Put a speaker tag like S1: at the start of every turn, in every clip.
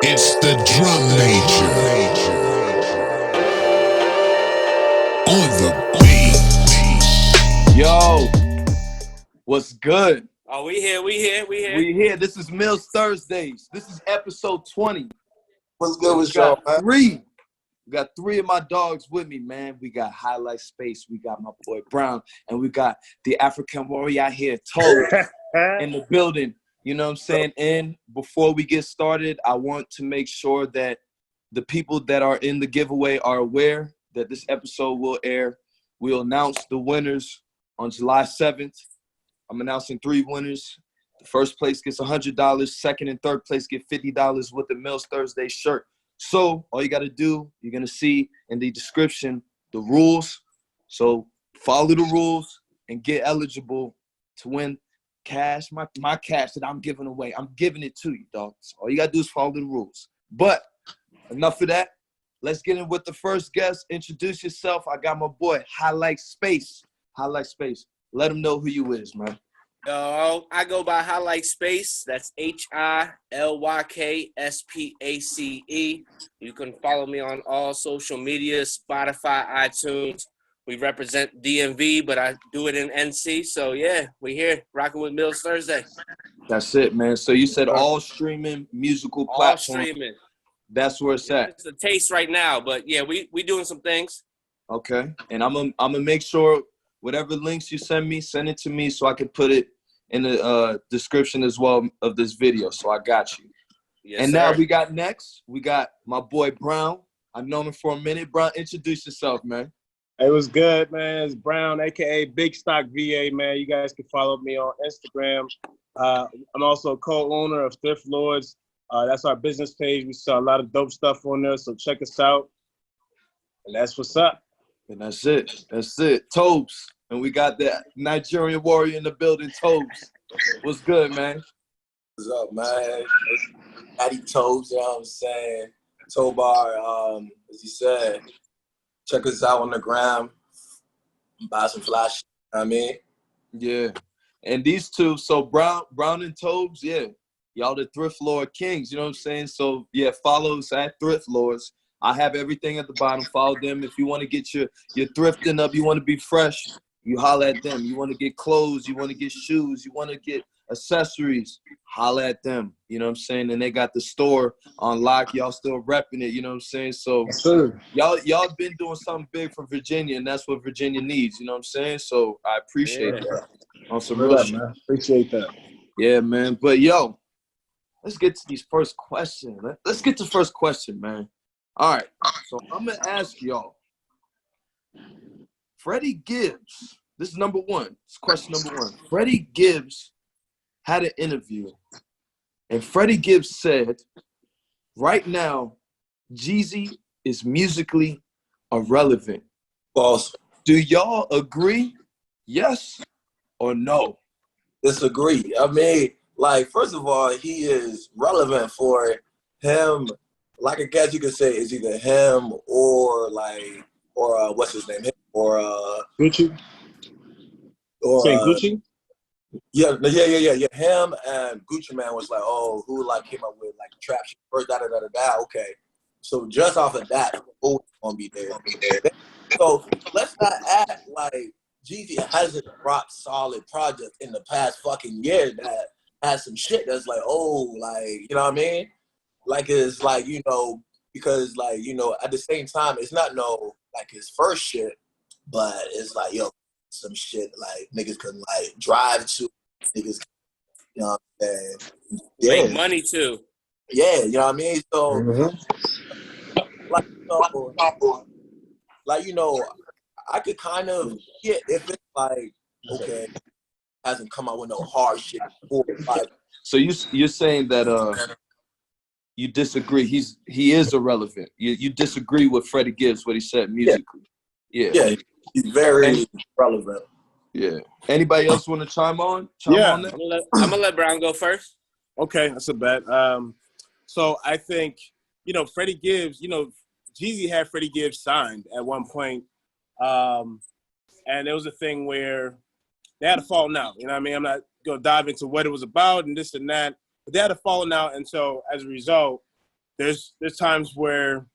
S1: It's the drum major on the beat.
S2: Yo, what's good?
S3: Oh, we here.
S2: We here. This is Millsthursdays. This is episode 20.
S4: What's good with
S2: We got
S4: y'all, man?
S2: three. We got three of my dogs with me, man. We got HiLykspace. We got my boy Brown. And we got the African warrior out here, Tobes, in the building. You know what I'm saying? And before we get started, I want to make sure that the people that are in the giveaway are aware that this episode will air. We'll announce the winners on July 7th. I'm announcing three winners. The first place gets $100. Second and third place get $50 with the Millsthursdays shirt. So all you got to do, you're going to see in the description the rules. So follow the rules and get eligible to win cash. My cash that I'm giving away. I'm giving it to you, dog. So all you got to do is follow the rules. But enough of that. Let's get in with the first guest. Introduce yourself. I got my boy, HiLykspace. HiLykspace. Let them know who you is, man.
S3: Yo, I go by HiLykspace. That's HiLykspace. You can follow me on all social media, Spotify, iTunes. We represent DMV, but I do it in NC. So yeah, we here rocking with Mills Thursday.
S2: That's it, man. So you said all streaming musical
S3: All
S2: platforms.
S3: streaming.
S2: That's where it's at.
S3: It's a taste right now, but yeah, we doing some things.
S2: Okay. And I'm gonna make sure whatever links you send it to me so I can put it in the description as well of this video. So I got you.
S3: Yes,
S2: and
S3: sir.
S2: now we got my boy Brown. I've known him for a minute. Brown, introduce yourself, man.
S5: Hey, what's good, man? It's Brown, a.k.a. Big Stock VA, man. You guys can follow me on Instagram. I'm also a co-owner of ThriftLordes. That's our business page. We sell a lot of dope stuff on there, so check us out. And that's what's up.
S2: And that's it. That's it. Tobes. And we got the Nigerian warrior in the building, Tobes. What's good, man?
S4: What's up, man? Addy Tobes, you know what I'm saying? Tobar, as you said, check us out on the gram. Buy some flash, you know what I mean?
S2: Yeah. And these two, so Brown and Tobes, yeah. Y'all the ThriftLordes kings, you know what I'm saying? So, yeah, follow us at ThriftLordes. I have everything at the bottom. Follow them. If you want to get your thrifting up, you want to be fresh, you holler at them. You want to get clothes, you want to get shoes, you want to get accessories, holler at them. You know what I'm saying? And they got the store on lock. Y'all still repping it, you know what I'm saying? So y'all been doing something big for Virginia, and that's what Virginia needs, you know what I'm saying? So I appreciate that. On some real shit.
S5: Man. Appreciate that.
S2: Yeah, man. But yo, let's get to these first questions. Let's get to the first question, man. All right. So I'm gonna ask y'all. Freddie Gibbs. This is number one. It's question number one. Freddie Gibbs had an interview, and Freddie Gibbs said, right now, Jeezy is musically irrelevant.
S4: False.
S2: Do y'all agree? Yes or no?
S4: Disagree. I mean, like, first of all, he is relevant for him. Like, I guess you could say it's either him or what's his name?
S5: Gucci?
S4: Or
S5: Say Gucci?
S4: Yeah. Him and Gucci Man was like, oh, who like came up with like trap shit first, da. Okay. So just off of that, always gonna be there. So let's not act like Jeezy hasn't rock solid projects in the past fucking year that has some shit that's like, oh, like, you know what I mean? Like, it's like, you know, because like, you know, at the same time, it's not no like his first shit, but it's like, yo, some shit like niggas couldn't like drive to, niggas, you know what I'm saying? Yeah.
S3: Make money too.
S4: Yeah, you know what I mean? So, like, you know, I could kind of get if it's like, okay, hasn't come out with no hard shit before. Like,
S2: So you're saying that you disagree? He is irrelevant. You disagree with Freddie Gibbs what he said musically?
S4: Yeah, he's very relevant.
S2: Yeah. Anybody else want to chime on?
S5: Yeah.
S2: On that?
S3: I'm gonna let Brown go first.
S5: Okay, that's a bet. So I think, you know, Freddie Gibbs, you know, Jeezy had Freddie Gibbs signed at one point. And there was a thing where they had a falling out. You know what I mean? I'm not going to dive into what it was about and this and that. But they had a falling out. And so as a result, there's times where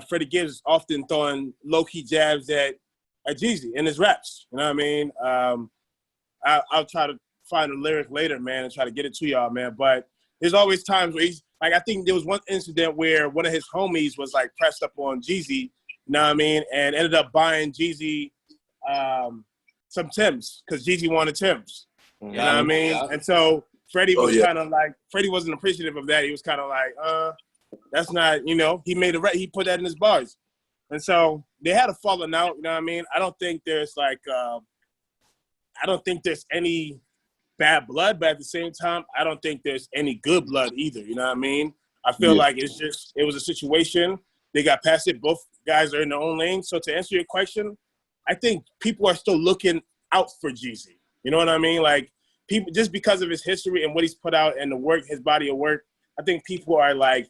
S5: Freddie Gibbs is often throwing low-key jabs at Jeezy in his raps. You know what I mean? I'll try to find a lyric later, man, and try to get it to y'all, man. But there's always times where he's like, I think there was one incident where one of his homies was like pressed up on Jeezy, you know what I mean, and ended up buying Jeezy some Timbs because Jeezy wanted Timbs. You know what I mean?
S3: Yeah.
S5: And so Freddie was kind of like, Freddie wasn't appreciative of that. He was kind of like, that's not, you know, he made he put that in his bars. And so they had a falling out, you know what I mean? I don't think there's like, I don't think there's any bad blood, but at the same time, I don't think there's any good blood either, you know what I mean? I feel like it was a situation. They got past it. Both guys are in their own lane. So to answer your question, I think people are still looking out for Jeezy. You know what I mean? Like, people, just because of his history and what he's put out and the work, his body of work, I think people are like,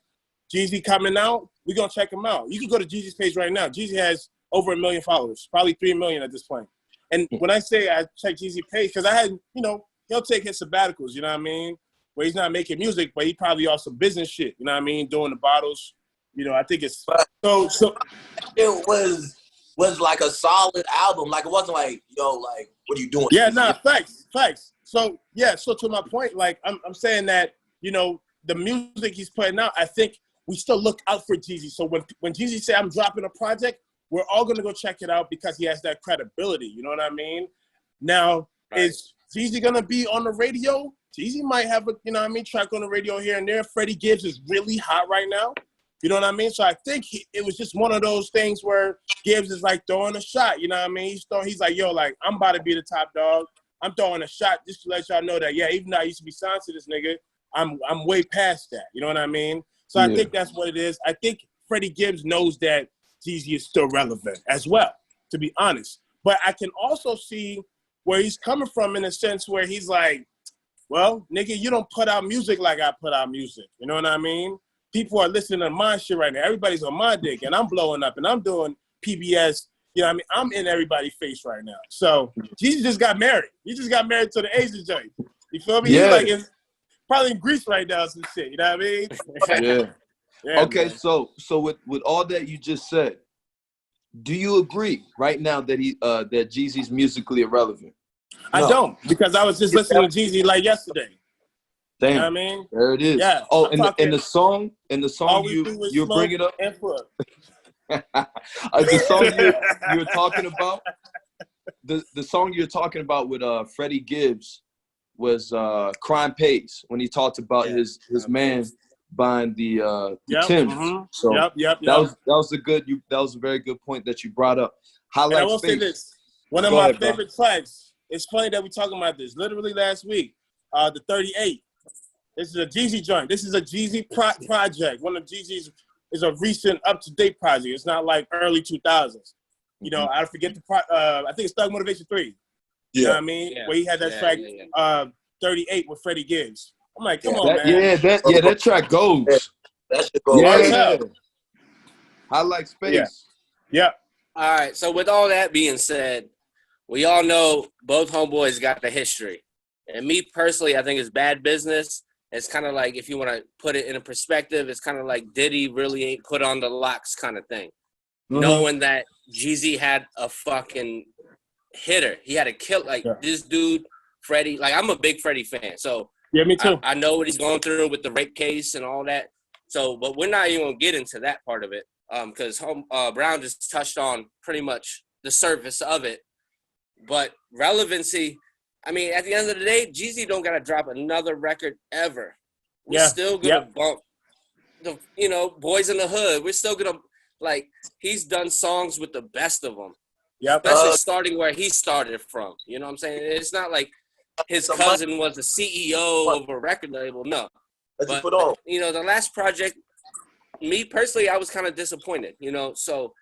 S5: Jeezy coming out, we're going to check him out. You can go to Jeezy's page right now. Jeezy has over 1 million followers, probably 3 million at this point. And when I say I check Jeezy's page, because I had, you know, he'll take his sabbaticals, you know what I mean? Where he's not making music, but he probably off some business shit, you know what I mean? Doing the bottles. You know, I think it's so
S4: it was like a solid album. Like, it wasn't like, yo, like, what are you doing?
S5: yeah, nah, facts. So yeah, so to my point, like I'm saying that, you know, the music he's putting out, I think we still look out for Jeezy. So when Jeezy say I'm dropping a project, we're all gonna go check it out because he has that credibility. You know what I mean? Now, is Jeezy gonna be on the radio? Jeezy might have a, you know what I mean, track on the radio here and there. Freddie Gibbs is really hot right now. You know what I mean? So I think it was just one of those things where Gibbs is like throwing a shot. You know what I mean? He's like, yo, like, I'm about to be the top dog. I'm throwing a shot just to let y'all know that, yeah, even though I used to be signed to this nigga, I'm way past that. You know what I mean? So I think that's what it is. I think Freddie Gibbs knows that Jeezy is still relevant as well, to be honest. But I can also see where he's coming from in a sense where he's like, well, nigga, you don't put out music like I put out music. You know what I mean? People are listening to my shit right now. Everybody's on my dick, and I'm blowing up, and I'm doing PBS. You know what I mean? I'm in everybody's face right now. So Jeezy just got married. He just got married to the Asian joint. You feel me?
S2: Yeah.
S5: He's like probably in Greece right now, some shit. You know what I mean?
S2: Yeah. Okay,
S5: man.
S2: so with all that you just said, do you agree right now that that Jeezy's musically irrelevant?
S5: I don't, because I was just listening to Jeezy like yesterday.
S2: Damn.
S5: You know what I mean?
S2: There it is.
S5: Yeah.
S2: Oh, in the song you bring it up. The song you're talking about, the song you're talking about with Freddie Gibbs was Crime Pays, when he talked about his man buying the Timbs.
S5: Mm-hmm.
S2: So
S5: yep.
S2: that was a very good point that you brought up.
S5: And I will say this: one of my favorite tracks. It's funny that we're talking about this. Literally last week, the 38. This is a Jeezy joint. This is a Jeezy project. One of Jeezy's is a recent, up-to-date project. It's not like early 2000s. You know, I forget I think it's Thug Motivation 3. You know what I mean? Yeah. Where he had that track 38 with Freddie Gibbs. I'm like, come on, man.
S2: That track goes.
S4: That should go.
S2: Yeah. HiLykspace.
S5: Yeah.
S3: All right. So with all that being said, we all know both homeboys got the history. And me personally, I think it's bad business. It's kind of like, if you want to put it in a perspective, it's kind of like Diddy really ain't put on the locks kind of thing. Mm-hmm. Knowing that Jeezy had a fucking hitter. He had a kill. Like, this dude, Freddie, like, I'm a big Freddie fan. So
S5: yeah, me too.
S3: I know what he's going through with the rape case and all that. So, but we're not even going to get into that part of it. Because Brown just touched on pretty much the surface of it. But relevancy, I mean, at the end of the day, Jeezy don't got to drop another record ever. We're still going to bump the, you know, Boys in the Hood. We're still going to, like, he's done songs with the best of them. Especially starting where he started from. You know what I'm saying? It's not like his cousin was the CEO of a record label. No. But, you know, the last project, me personally, I was kind of disappointed, you know. So,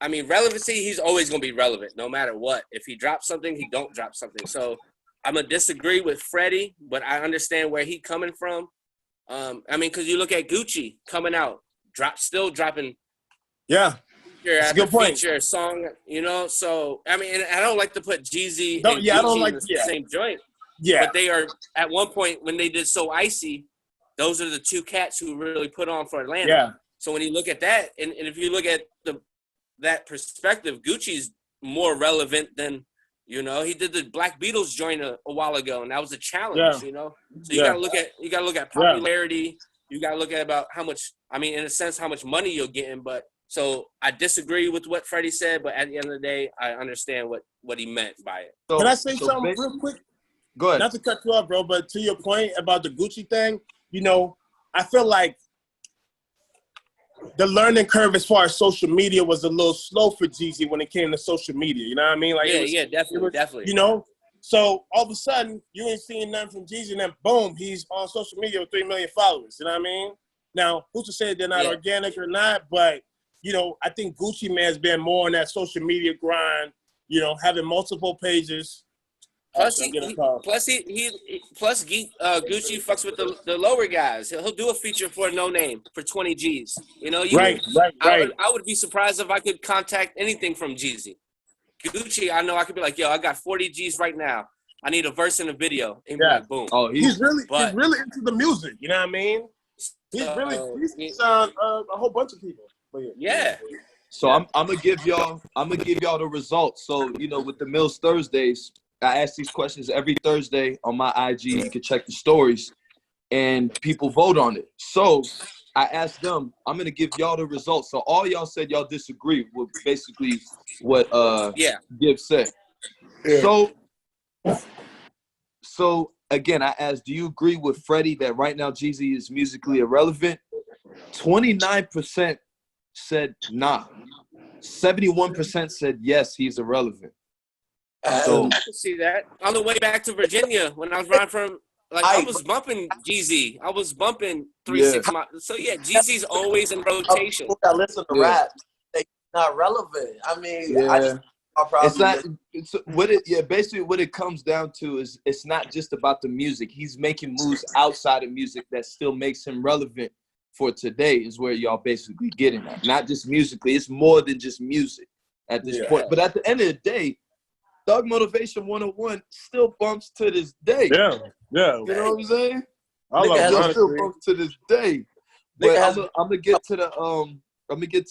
S3: I mean, relevancy, he's always going to be relevant no matter what. If he drops something, he don't drop something. So I'm going to disagree with Freddie, but I understand where he's coming from. I mean, because you look at Gucci coming out, still dropping.
S5: Yeah.
S3: That's a good point. Feature song, you know. So, I mean, and I don't like to put Jeezy and Gucci in the same joint.
S5: Yeah.
S3: But they are, at one point, when they did So Icy, those are the two cats who really put on for Atlanta.
S5: Yeah.
S3: So when you look at that, and if you look at that perspective, Gucci's more relevant than, you know, he did the Black Beatles joint a while ago, and that was a challenge, you know. So you gotta look at popularity. You gotta look at about how much, I mean, in a sense, how much money you're getting. But so I disagree with what Freddie said, but at the end of the day, I understand what he meant by it.
S5: Can I say something real quick?
S2: Go ahead.
S5: Not to cut you off, bro, but to your point about the Gucci thing, you know, I feel like the learning curve as far as social media was a little slow for Jeezy when it came to social media. You know what I mean? Like,
S3: definitely.
S5: You know, so all of a sudden you ain't seeing nothing from Jeezy, and then boom, he's on social media with 3 million followers. You know what I mean? Now, who's to say they're not organic or not? But you know, I think Gucci Man's been more on that social media grind. You know, having multiple pages.
S3: Plus, Gucci fucks with the lower guys. He'll do a feature for a no name for 20 G's. You know,
S5: right.
S3: I would be surprised if I could contact anything from Jeezy. Gucci, I know I could be like, yo, I got 40 G's right now. I need a verse in a video. And be like, boom.
S5: Oh, he's really into the music. You know what I mean? He's a whole bunch of people.
S3: Yeah.
S2: So I'm gonna give y'all the results. So, you know, with the Millsthursdays, I ask these questions every Thursday on my IG. You can check the stories, and people vote on it. So I asked them, I'm going to give y'all the results. So all y'all said y'all disagree with basically what Gibbs said. Yeah. So again, I asked, do you agree with Freddie that right now Jeezy is musically irrelevant? 29% said nah. 71% said yes, he's irrelevant. So
S3: I can see that. On the way back to Virginia, when I was riding from, I was bumping Jeezy. I was bumping 3-6 miles. So yeah, Jeezy's always in rotation.
S4: People that listen to rap, they're not relevant. I mean,
S2: basically what it comes down to is it's not just about the music. He's making moves outside of music that still makes him relevant for today is where y'all basically getting at. Not just musically. It's more than just music at this point. But at the end of the day, Thug Motivation 101 still bumps to this day.
S5: Yeah.
S2: You know what I'm saying? It still bumps to this day. But I'm gonna get to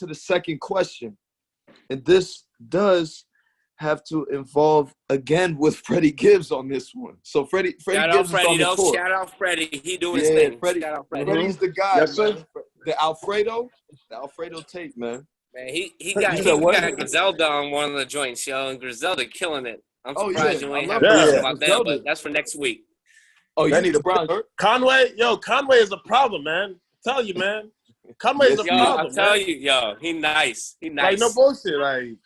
S2: the second question, and this does have to involve again with Freddie Gibbs on this one. So Freddie Gibbs is on the tour.
S3: Shout out Freddie. He doing his thing.
S2: Shout out Freddie. Freddie's the guy. Yes, man. The Alfredo tape, man.
S3: Man, he got Griselda on one of the joints, yo, and Griselda killing it. I'm surprised you ain't have about that, but that's for next week.
S2: Oh, you need a Brown.
S5: Conway is a problem, man. I tell you, man. Conway is a problem.
S3: I tell you, yo, he nice.
S5: Like, no bullshit. Like,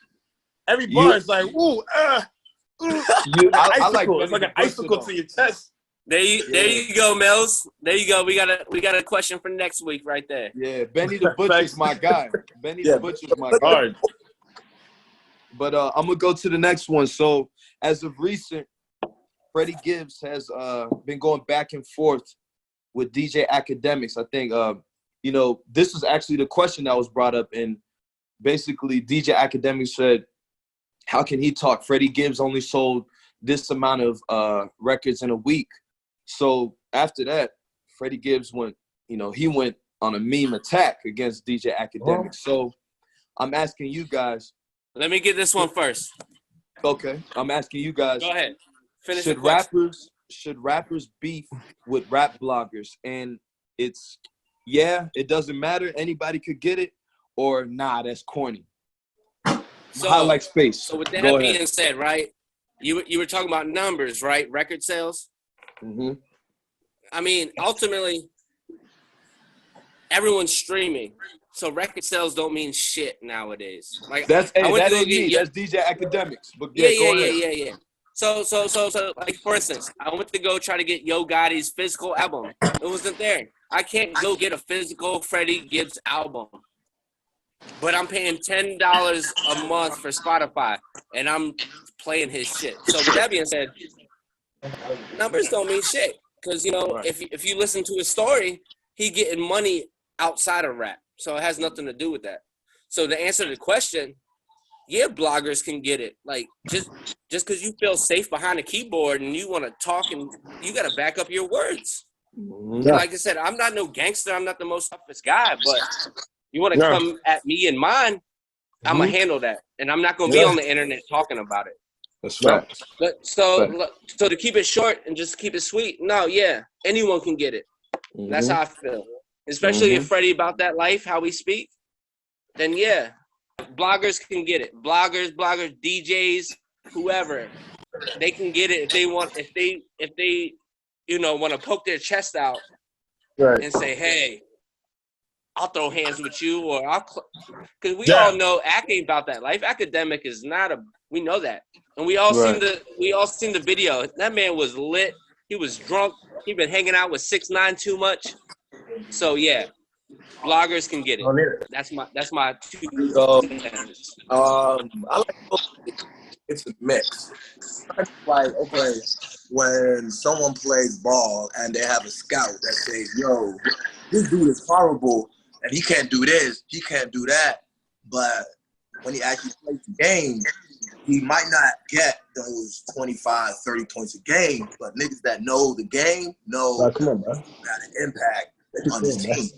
S5: every bar is like, ooh,
S2: I like
S5: it's like an icicle to your chest.
S3: There you go, Mills. There you go. We got a question for next week right there.
S2: Yeah, Benny the Butcher's my guy. Benny the Butcher's my guy. But I'm gonna go to the next one. So as of recent, Freddie Gibbs has been going back and forth with DJ Academics. I think you know, this was actually the question that was brought up, and basically DJ Academics said, how can he talk? Freddie Gibbs only sold this amount of records in a week. So after that, Freddie Gibbs went on a meme attack against DJ Academics. So I'm asking you guys.
S3: Let me get this one first.
S2: Okay. I'm asking you guys.
S3: Go ahead. Finish
S2: should rappers beef with rap bloggers? And it's, it doesn't matter. Anybody could get it, or nah, that's corny.
S3: So,
S2: HiLykspace.
S3: So with that being said, right, you were talking about numbers, right? Record sales.
S2: Mm-hmm.
S3: I mean, ultimately, everyone's streaming, so record sales don't mean shit nowadays. Like
S2: that's DJ Academics. But
S3: yeah. So like for instance, I went to go try to get Yo Gotti's physical album. It wasn't there. I can't go get a physical Freddie Gibbs album. But I'm paying $10 a month for Spotify, and I'm playing his shit. So with that being said, numbers don't mean shit. Because, you know, if you listen to his story, he getting money outside of rap. So it has nothing to do with that. So to answer the question, yeah, bloggers can get it. Like, just because you feel safe behind a keyboard and you want to talk and you got to back up your words. And like I said, I'm not no gangster. I'm not the most toughest guy, but you want to come at me and mine, I'm going to handle that. And I'm not going to be on the internet talking about it.
S2: That's facts.
S3: But so to keep it short and just keep it sweet, no, yeah, anyone can get it. That's how I feel. Especially if Freddie about that life, how we speak, then yeah, bloggers can get it. Bloggers, DJs, whoever, they can get it if they want. If they want to poke their chest out and say, hey, I'll throw hands with you, or because we all know Ak ain't about that life. Academic is not we know that. And we all seen the video. That man was lit. He was drunk. He been hanging out with 6ix9ine too much. So yeah, bloggers can get it. That's my 2 cents.
S4: I like it's a mix. It's like, okay, when someone plays ball and they have a scout that says, yo, this dude is horrible and he can't do this, he can't do that, but when he actually plays the game, he might not get those 25, 30 points a game, but niggas that know the game know that an impact on his team.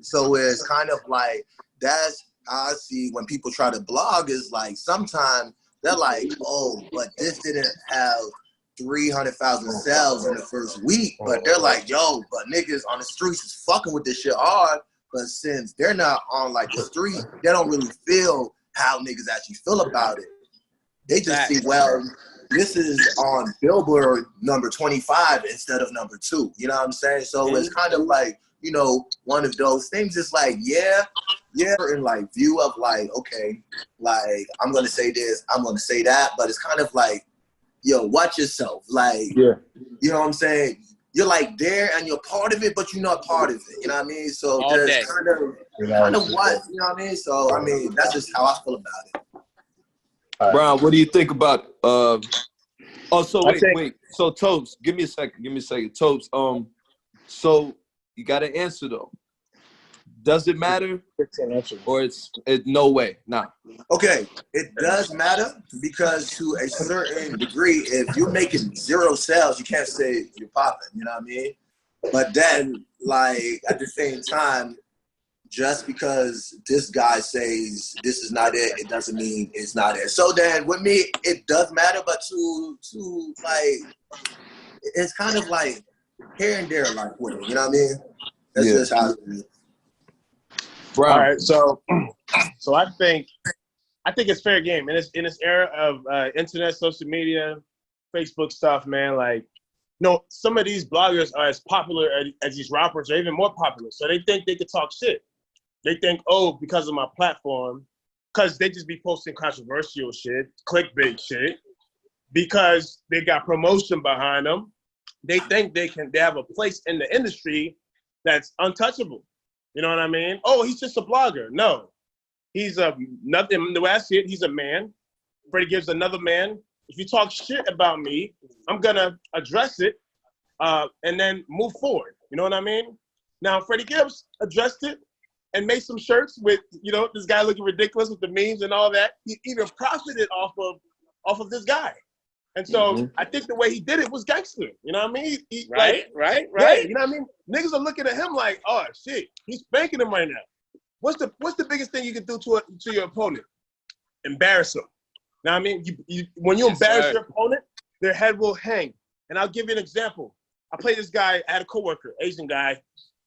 S4: So it's kind of like, that's how I see when people try to blog, is like sometimes they're like, oh, but this didn't have 300,000 sales in the first week, but they're like, yo, but niggas on the streets is fucking with this shit hard. But since they're not on like the street, they don't really feel how niggas actually feel about it. They just see, well, this is on Billboard number 25 instead of number 2. You know what I'm saying? So it's kind of like, one of those things. It's like, in like view of like, okay, like I'm gonna say this, I'm gonna say that, but it's kind of like, yo, watch yourself. Like, you know what I'm saying? You're like there and you're part of it, but you're not part of it. You know what I mean? So there's kind of what, you know what I mean? So I mean, that's just how I feel about it.
S2: Brown, what do you think about wait. So Tobes, give me a second. Tobes, so you gotta answer though. Does it matter? Or it's no way? Nah.
S4: Okay, it does matter because to a certain degree, if you're making 0 sales, you can't say you're popping, you know what I mean? But then, like, at the same time, just because this guy says this is not it, it doesn't mean it's not it. So then, with me, it does matter, but to like, it's kind of like here and there, like, with it, you know what I mean? That's just how it is.
S5: Brown. All right, so I think it's fair game in this era of internet, social media, Facebook stuff, man. Like, some of these bloggers are as popular as these rappers, or even more popular. So they think they could talk shit. They think, oh, because of my platform, because they just be posting controversial shit, clickbait shit, because they got promotion behind them. They think they have a place in the industry that's untouchable. You know what I mean? Oh, he's just a blogger. No, he's nothing. The way I see it, he's a man. Freddie Gibbs, another man. If you talk shit about me, I'm gonna address it and then move forward. You know what I mean? Now, Freddie Gibbs addressed it and made some shirts with, this guy looking ridiculous with the memes and all that. He even profited off of this guy. And so I think the way he did it was gangster. You know what I mean?
S3: Right.
S5: Yeah, you know what I mean? Niggas are looking at him like, oh shit, he's spanking him right now. What's the biggest thing you can do to your opponent? Embarrass him. Now I mean, when you embarrass your opponent, their head will hang. And I'll give you an example. I played this guy. I had a coworker, Asian guy.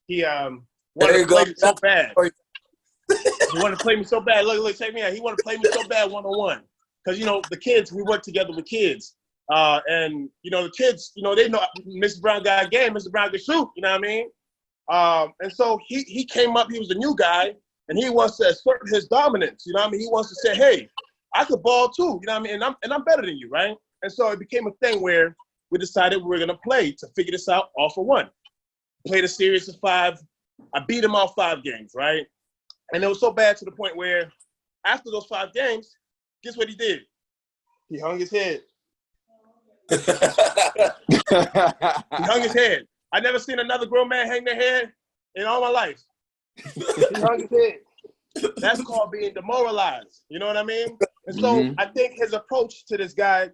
S5: He wanted to play me so bad. He wanted to play me so bad. Look, check me out. He wanted to play me so bad one-on-one. Because, the kids, we work together with kids. And, the kids, they know Mr. Brown got a game, Mr. Brown can shoot, you know what I mean? And so he came up, he was a new guy, and he wants to assert his dominance, you know what I mean? He wants to say, hey, I could ball too, you know what I mean? And I'm better than you, right? And so it became a thing where we decided we were going to play to figure this out all for one. Played a series of 5. I beat him all 5 games, right? And it was so bad to the point where after those 5 games, guess what he did? He hung his head. He hung his head. I never seen another grown man hang their head in all my life. He hung his head. That's called being demoralized. You know what I mean? And so I think his approach to this guy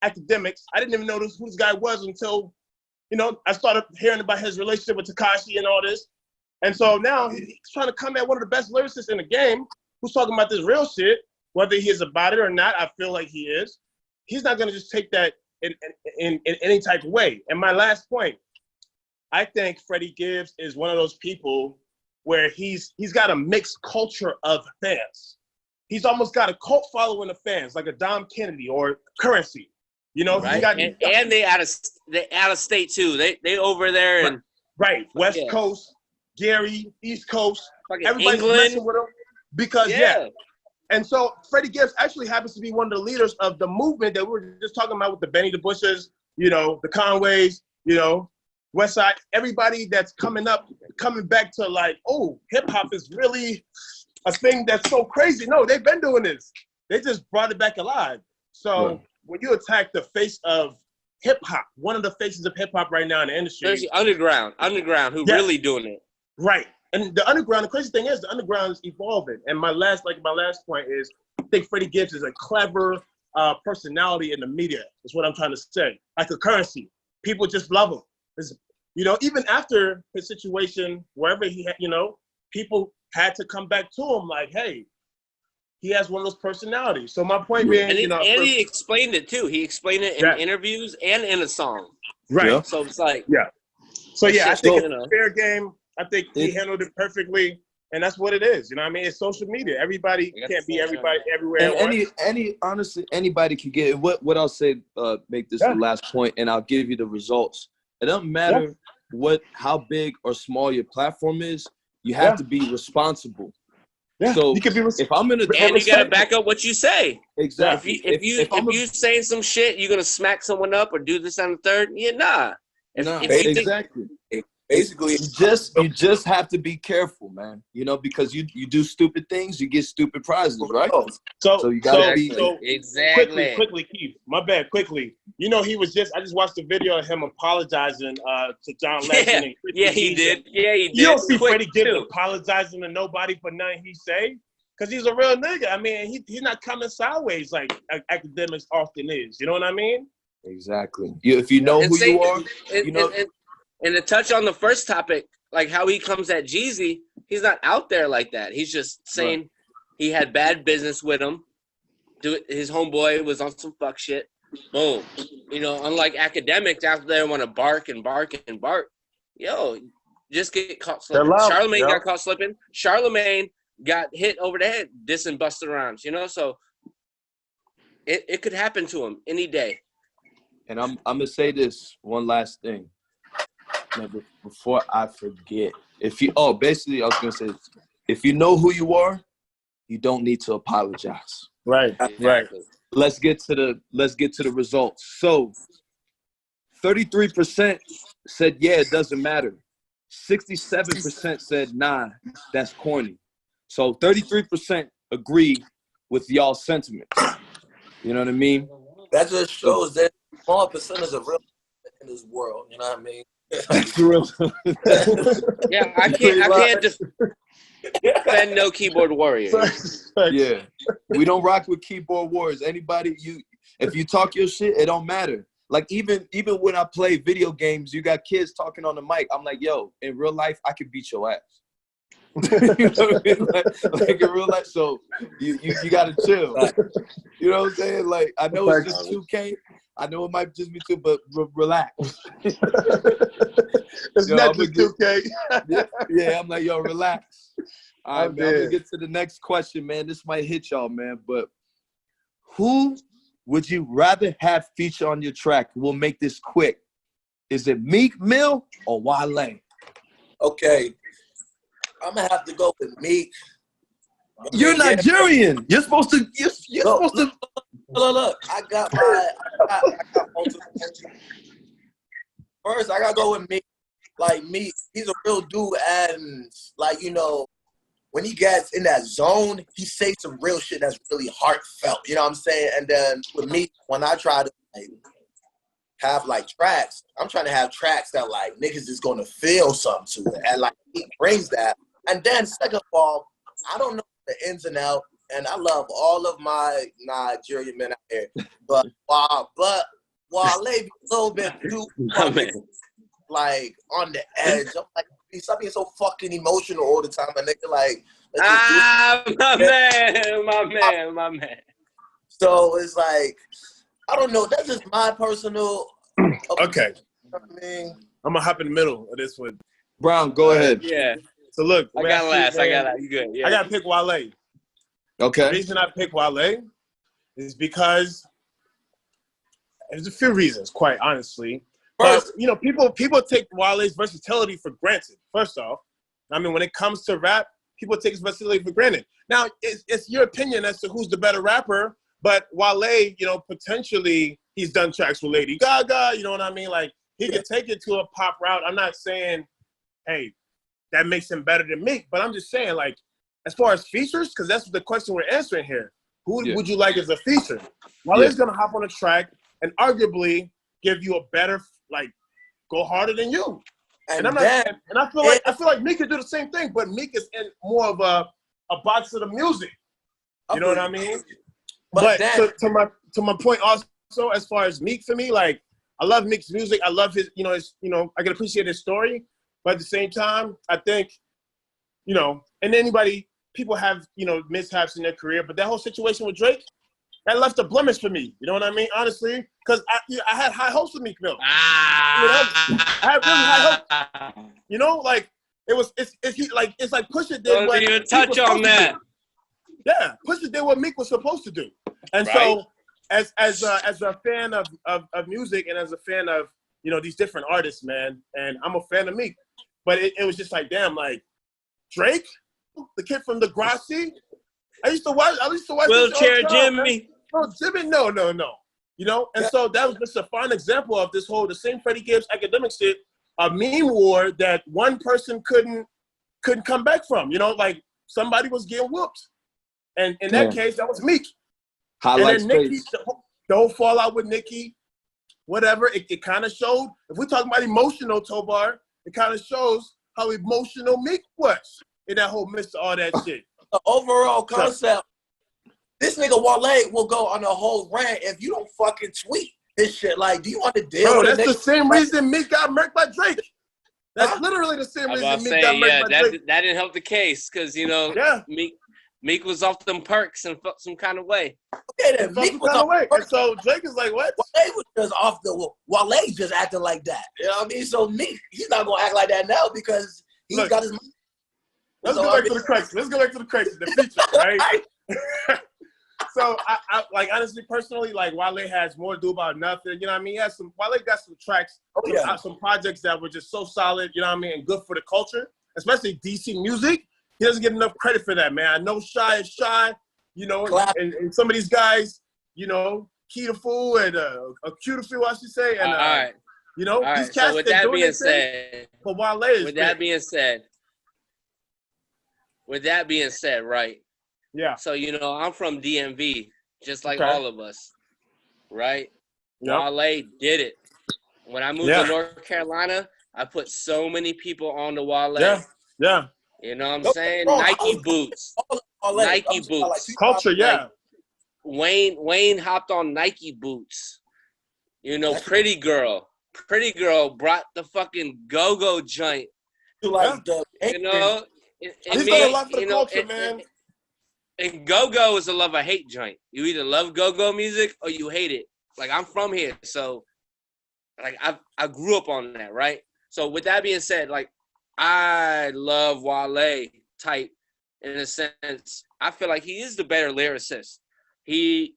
S5: academics. I didn't even know who this guy was until, you know, I started hearing about his relationship with Tekashi and all this. And so now he's trying to come at one of the best lyricists in the game who's talking about this real shit, whether he is about it or not. I feel like he is. He's not going to just take that in any type of way. And my last point, I think Freddie Gibbs is one of those people where he's got a mixed culture of fans. He's almost got a cult following of fans, like a Dom Kennedy or Currency. You know,
S3: right? And they out of state too. They over there and
S5: right. West Coast, Gary, East Coast,
S3: fucking
S5: everybody's
S3: England.
S5: messing with him because And so Freddie Gibbs actually happens to be one of the leaders of the movement that we were just talking about with the Benny the Bushes, you know, the Conways, you know, West Side, everybody that's coming back to like, oh, hip hop is really a thing that's so crazy. No, they've been doing this. They just brought it back alive. So when you attack the face of hip hop, one of the faces of hip hop right now in the industry.
S3: There's the underground who really doing it.
S5: Right. And the underground, the crazy thing is the underground is evolving. And my last point is I think Freddie Gibbs is a clever personality in the media, is what I'm trying to say. Like a Currency. People just love him. You know, even after his situation, wherever he had, you know, people had to come back to him like, hey, he has one of those personalities. So my point being,
S3: he explained it too. He explained it in interviews and in a song.
S5: Right.
S3: Yeah. So it's like,
S5: So I think it's a fair game. I think he handled it perfectly, and that's what it is. You know what I mean? It's social media. Everybody can't be everybody everywhere.
S2: And honestly, anybody can get it. What I'll say, make this the last point, and I'll give you the results. It doesn't matter how big or small your platform is. You have to be responsible. Yeah. So you can be if I'm gonna
S3: and you gotta back up what you say.
S2: Exactly.
S3: If you saying some shit, you're gonna smack someone up or do this on the third.
S2: Exactly. Basically, you just have to be careful, man. You know, because you do stupid things, you get stupid prizes, right?
S5: So
S2: you gotta be
S3: exactly.
S5: Quickly, Keith. My bad. Quickly. You know, I just watched a video of him apologizing to John Legend. And
S3: he did. Yeah, he did.
S5: You don't see Freddie Gibbs apologizing to nobody for nothing he say, because he's a real nigga. I mean, he's not coming sideways like academics often is. You know what I mean?
S2: Exactly. If you know who you are, you know.
S3: And to touch on the first topic, like how he comes at Jeezy, he's not out there like that. He's just saying he had bad business with him. His homeboy was on some fuck shit. Boom. You know, unlike academics out there want to bark and bark and bark. Yo, just get caught slipping. Charlemagne got caught slipping. Charlemagne got hit over the head, dissing Busta Rhymes, you know? So it could happen to him any day.
S2: And I'm gonna say this one last thing. Before I forget, I was gonna say, if you know who you are, you don't need to apologize.
S5: Right.
S2: Let's get to the results. So, 33% said it doesn't matter. 67% said nah, that's corny. So 33% agree with y'all's sentiment. You know what I mean?
S4: That just shows that small percentage of real in this world. You know what I mean?
S2: That's real.
S3: Yeah, I can't defend no keyboard warriors.
S2: Yeah, we don't rock with keyboard warriors. Anybody, if you talk your shit, it don't matter. Like even when I play video games, you got kids talking on the mic. I'm like, yo, in real life, I could beat your ass. You know what I mean? Like in real life, so you gotta chill. You know what I'm saying? Like I know it's just 2K. I know it might just be 2, but relax.
S5: It's not just 2K.
S2: Yeah, I'm like, yo, relax. All right, man, I'm gonna get to the next question, man. This might hit y'all, man. But who would you rather have feature on your track? We'll make this quick. Is it Meek Mill or Wale?
S4: Okay. I'm gonna have to go with Meek.
S2: You're Nigerian. You're supposed to. You're supposed to.
S4: Look. I got multiple. First, I gotta go with Meek. Like Meek, he's a real dude, and like when he gets in that zone, he says some real shit that's really heartfelt. You know what I'm saying? And then with me, when I try to have tracks, I'm trying to have tracks that niggas is gonna feel something to it, and he brings that. And then second of all, I don't know the ins and outs and I love all of my Nigerian men out here, but Wale be a little bit too fucking like on the edge. I'm like, stop being so fucking emotional all the time, and nigga like.
S3: My man.
S4: So it's like, I don't know. That's just my personal.
S5: Okay.
S4: I mean,
S5: I'm gonna hop in the middle of this one.
S2: Brown, go ahead.
S3: Yeah.
S5: So look,
S3: I got last. You good? Yeah.
S5: I gotta pick Wale.
S2: Okay.
S5: The reason I pick Wale is because there's a few reasons, quite honestly. First, you know, people take Wale's versatility for granted. First off, I mean, when it comes to rap, people take his versatility for granted. Now, it's your opinion as to who's the better rapper, but Wale, you know, potentially he's done tracks with Lady Gaga, you know what I mean? Like, he could take it to a pop route. I'm not saying, hey, that makes him better than me, but I'm just saying, like, as far as features, because that's the question we're answering here. Who would you like as a feature? Wale's gonna hop on a track and arguably give you a better, like, go harder than you. And I feel like Meek could do the same thing, but Meek is in more of a box of the music. You know what I mean? But to my point also, as far as Meek for me, like, I love Meek's music. I love his, I can appreciate his story. But at the same time, I think, and people have, mishaps in their career. But that whole situation with Drake, that left a blemish for me. You know what I mean? Honestly, because I had high hopes for Meek Mill. I had really high hopes. Like it's like Pusha did what
S3: even touch on that.
S5: Yeah, Pusha did what Meek was supposed to do. And so as a fan of music and as a fan of these different artists, man, and I'm a fan of Meek, but it was just like, damn, like Drake, the kid from Degrassi. I used to watch
S3: Wheelchair Jimmy.
S5: No, Jimmy, no. And so that was just a fine example of the same Freddie Gibbs academic shit, a meme war that one person couldn't come back from. Like somebody was getting whooped. And in that case, that was Meek. And then Nicki, the whole fallout with Nicki, whatever, it kind of showed. If we're talking about emotional, Tobar, it kind of shows how emotional Meek was in that whole midst of all that shit.
S4: The overall concept, this nigga Wale will go on a whole rant if you don't fucking tweet this shit. Like, do you want to deal with it?
S5: That's the same reason Meek got murked by Drake. That's literally the same reason Meek got murked by Drake.
S3: That didn't help the case because, Meek was off them perks and felt some kind of way.
S4: Okay, then Meek was off the perks.
S5: And so Drake is like, what?
S4: Wale was just off Wale just acting like that. You know what I mean? So Meek, he's not going to act like that now because he's got his...
S5: Let's go back to the crisis. The feature, right? So, I like, honestly, personally, like, Wale has more to do about nothing. You know what I mean? Wale got some tracks, some projects that were just so solid, you know what I mean, and good for the culture, especially DC music. He doesn't get enough credit for that, man. I know Shy is Shy, and some of these guys, Key the Fool and Q the Fool, I should say. And,
S3: all right.
S5: These cats,
S3: so with that being said,
S5: but Wale is
S3: with that being said, right?
S5: Yeah.
S3: So, I'm from DMV, just like all of us, right? Yep. Wale did it. When I moved to North Carolina, I put so many people on the Wale.
S5: Yeah.
S3: You know what I'm saying? Nike boots. Nike boots.
S5: Culture, yeah.
S3: Like, Wayne hopped on Nike boots. Pretty Girl brought the fucking go-go joint.
S4: He's
S3: done
S5: a lot for the culture, man.
S3: And go-go is a love-or-hate joint. You either love go-go music or you hate it. Like, I'm from here, so like I grew up on that, right? So with that being said, like, I love Wale type in a sense. I feel like he is the better lyricist. He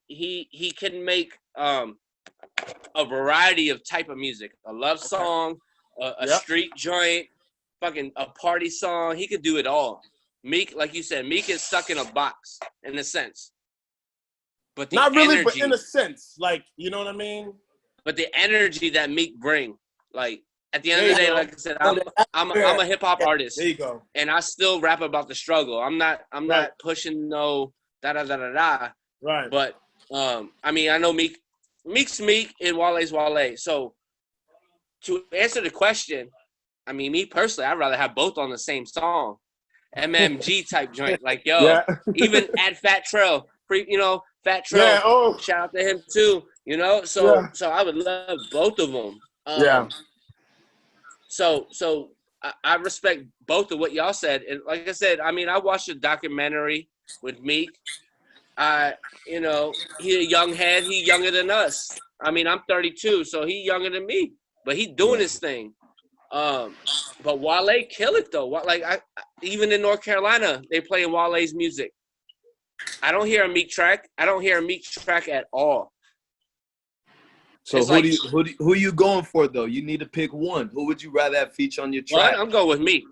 S3: can make a variety of type of music. A love song, a street joint, fucking a party song. He could do it all. Meek, like you said, Meek is stuck in a box in a sense. But the
S5: not really,
S3: energy,
S5: but in a sense, like, you know what I mean?
S3: But the energy that Meek bring, like, at the end of the day, like I said, I'm a hip hop artist.
S5: There you go.
S3: And I still rap about the struggle. I'm not pushing no da.
S5: Right.
S3: But I mean, I know Meek's Meek and Wale's Wale. So to answer the question, I mean, me personally, I'd rather have both on the same song. MMG type joint. Like, yo,
S5: Yeah.
S3: even at Fat Trail, Fat Trail.
S5: Yeah. Oh.
S3: Shout out to him too. So I would love both of them.
S5: Yeah.
S3: So I respect both of what y'all said, and like I said, I mean, I watched a documentary with Meek. He a young head. He younger than us. I mean, I'm 32, so he younger than me, but he doing his thing. But Wale kill it though. Even in North Carolina, they playing Wale's music. I don't hear a Meek track. I don't hear a Meek track at all.
S2: So who are you going for though? You need to pick one. Who would you rather have feature on your track?
S3: I'm going with Meek.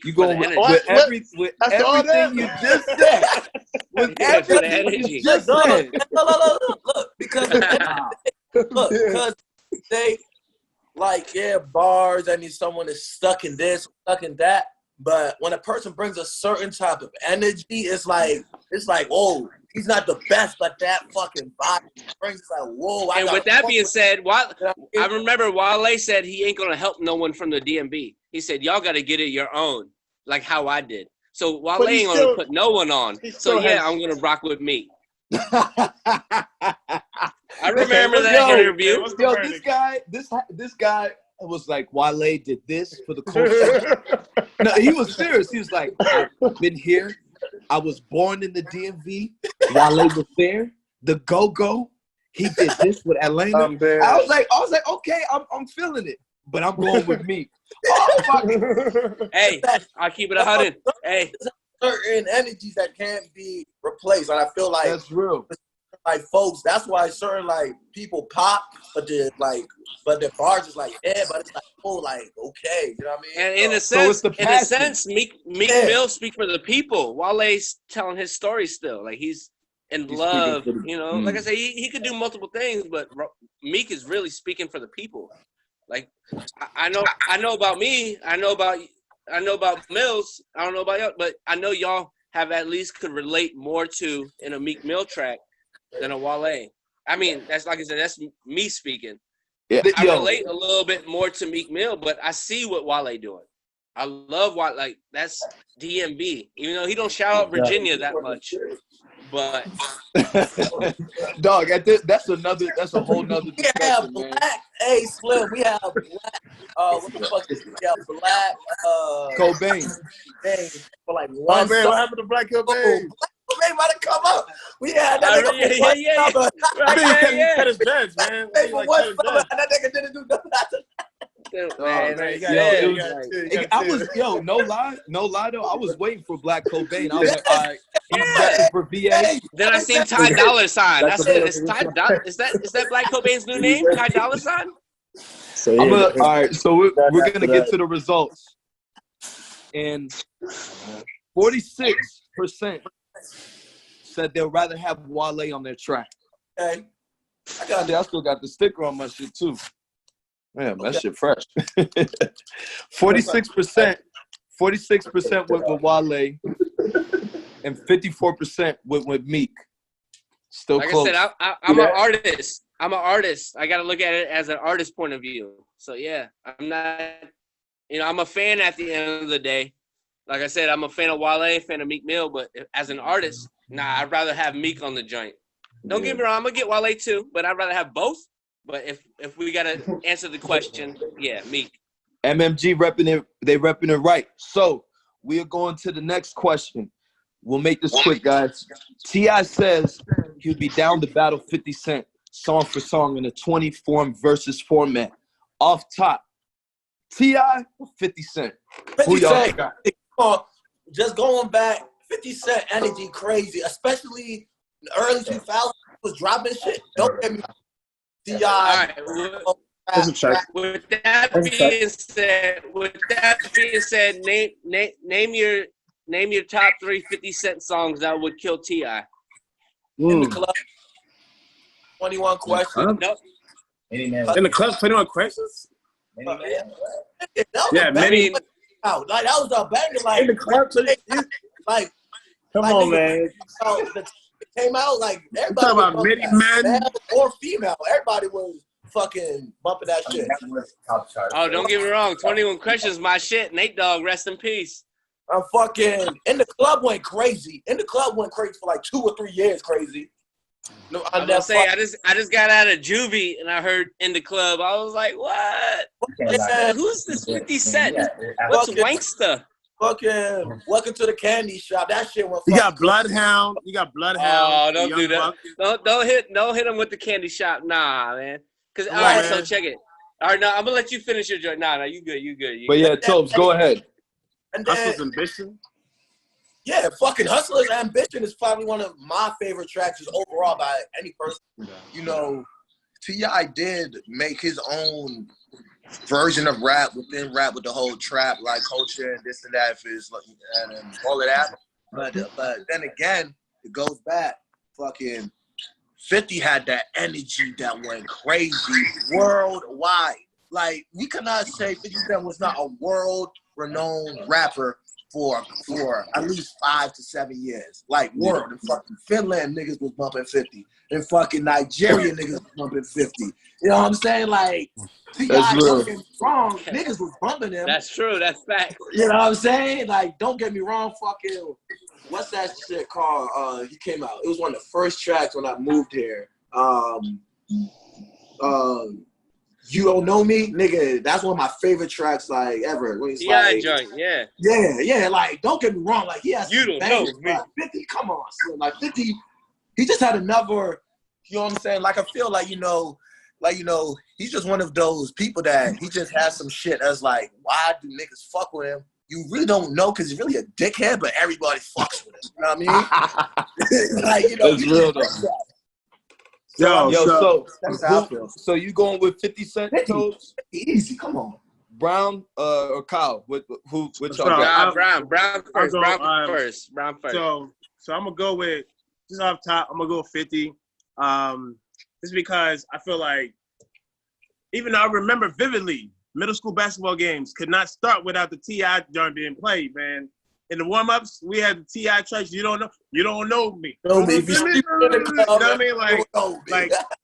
S3: You
S2: going
S3: with
S2: everything you just said. With everything you just said.
S4: Look, because they bars. I mean, someone is stuck in this, stuck in that. But when a person brings a certain type of energy, it's like, whoa, he's not the best, but that fucking vibe he brings, it's like, whoa.
S3: And with that being said, I remember Wale said he ain't gonna help no one from the DMV. He said, y'all got to get it your own, like how I did. So Wale ain't gonna put no one on. So I'm gonna rock with me. I remember that interview.
S2: Yo, this guy was like, Wale did this for the culture. No, he was serious. He was like, I've been here. I was born in the DMV. Wale was there. The Go-Go. He did this with Atlanta. I was like, okay, I'm feeling it, but I'm going with me. Oh, fuck.
S3: Hey, I'll keep it 100. Hey,
S4: certain energies that can't be replaced, and I feel like
S2: that's real.
S4: Like folks, that's why certain people pop, but their bars is like, but it's like, oh, like, okay, you know what I mean?
S3: And in a sense, Meek Mill speak for the people. Wale's telling his story still, like he's in love. Like I say, he could do multiple things, but Meek is really speaking for the people. Like I know about me, I know about Mills. I don't know about y'all, but I know y'all have at least could relate more to in a Meek Mill track than a Wale. I mean, that's like I said, that's me speaking.
S2: Yeah,
S3: I relate a little bit more to Meek Mill, but I see what Wale doing. I love like that's DMV, even though he don't shout out Virginia that much. But
S2: dog, that's a whole nother discussion.
S4: We have black, Slim. We have black. What the fuck is we have black?
S2: Cobain.
S4: For like one.
S5: Man, what happened to Black Cobain?
S4: They about to come up. We had that nigga
S3: yeah.
S5: Cut his dreads, man.
S4: That nigga didn't do nothing.
S2: No lie though, I was waiting for Black Cobain. I was like, all right, he's repping for VA.
S3: Then I seen Ty Dolla $ign. I said, is that Black Cobain's new name? Ty Dolla $ign?
S2: So, all right, so we're gonna get to the results. And 46% said they'd rather have Wale on their track.
S4: Okay.
S2: I still got the sticker on my shit too. Man, that shit fresh. 46% went with Wale, and 54% went with Meek. Still
S3: like
S2: close.
S3: I said, I'm an artist. I'm an artist. I got to look at it as an artist point of view. So yeah, I'm not. I'm a fan at the end of the day. Like I said, I'm a fan of Wale, fan of Meek Mill, but as an artist, I'd rather have Meek on the joint. Don't get me wrong, I'm gonna get Wale too, but I'd rather have both. But if we gotta answer the question, yeah, Meek.
S2: MMG repping it, they repping it right. So we are going to the next question. We'll make this quick, guys. T.I. says he'll be down to battle 50 Cent song for song in a 20-form versus format. Off top, T.I. or 50 Cent?
S4: 50 Cent. Just going back, 50 Cent energy crazy, especially in the early 2000s. Was dropping shit. Don't get me wrong. T.I.
S3: All right. With that being said, name your top 3 50 Cent songs that would kill T.I.
S4: In the club. 21 Questions.
S3: Nope.
S5: In the club, 21 Questions?
S4: Yeah,
S5: many.
S4: Like that was a banger. Like
S5: in the club, come on, man.
S4: It came out like everybody.
S5: Talking about many men,
S4: male or female. Everybody was fucking bumping that shit.
S3: Oh, don't get me wrong. 21 Questions, my shit. Nate Dogg, rest in peace.
S4: I'm fucking In the Club went crazy. In the Club went crazy for like 2 or 3 years. Crazy. No,
S3: I'm gonna say I just got out of juvie and I heard In the Club. I was like, what? Who's this 50 Cent? What's Wanksta?
S4: Fucking Welcome to the Candy Shop. That shit went.
S5: You got Bloodhound. You got Bloodhound.
S3: Oh, don't do that. Don't hit him with the candy shop. Nah, man. Cause all right, so check it. All right, no, I'm gonna let you finish your joint. Nah, you good.
S2: But yeah, Tobes, go ahead.
S4: And then,
S5: Hustler's Ambition.
S4: Yeah, fucking Hustler's Ambition is probably one of my favorite tracks just overall by any person. You know, T.I. did make his own version of rap within rap with the whole trap like culture and this and that and all of that. But then again, it goes back. Fucking 50 had that energy that went crazy worldwide. Like, we cannot say 50 Cent was not a world-renowned rapper for at least 5 to 7 years. Like, world. In fucking Finland, niggas was bumping 50. In fucking Nigeria, niggas was bumping 50. You know what I'm saying? Like, T.I. fucking wrong, niggas was bumping him.
S3: That's true. That's fact.
S4: You know what I'm saying? Like, don't get me wrong, fucking, what's that shit called? He came out. It was one of the first tracks when I moved here. You Don't Know Me, nigga. That's one of my favorite tracks, like, ever. When he's like,
S3: joint, yeah.
S4: Yeah. Like, don't get me wrong. Like, he has
S3: You Don't Know Me.
S4: 50, come on, son. Like, 50, he just had another. You know what I'm saying? Like, I feel like, he's just one of those people that he just has some shit that's like, why do niggas fuck with him? You really don't know because he's really a dickhead, but everybody fucks with him. You know what I mean? Like,
S2: That's real though. So you going with 50 Cent, Tobes?
S4: Easy, come on.
S2: Brown or Kyle? Which y'all
S3: got? Brown first.
S5: So I'm gonna go with, just off top, I'm gonna go with 50. Just because I feel like, even though I remember vividly, middle school basketball games could not start without the T.I. joint being played, man. In the warm-ups, we had the T.I. tracks. You don't know me. You know what I mean? Like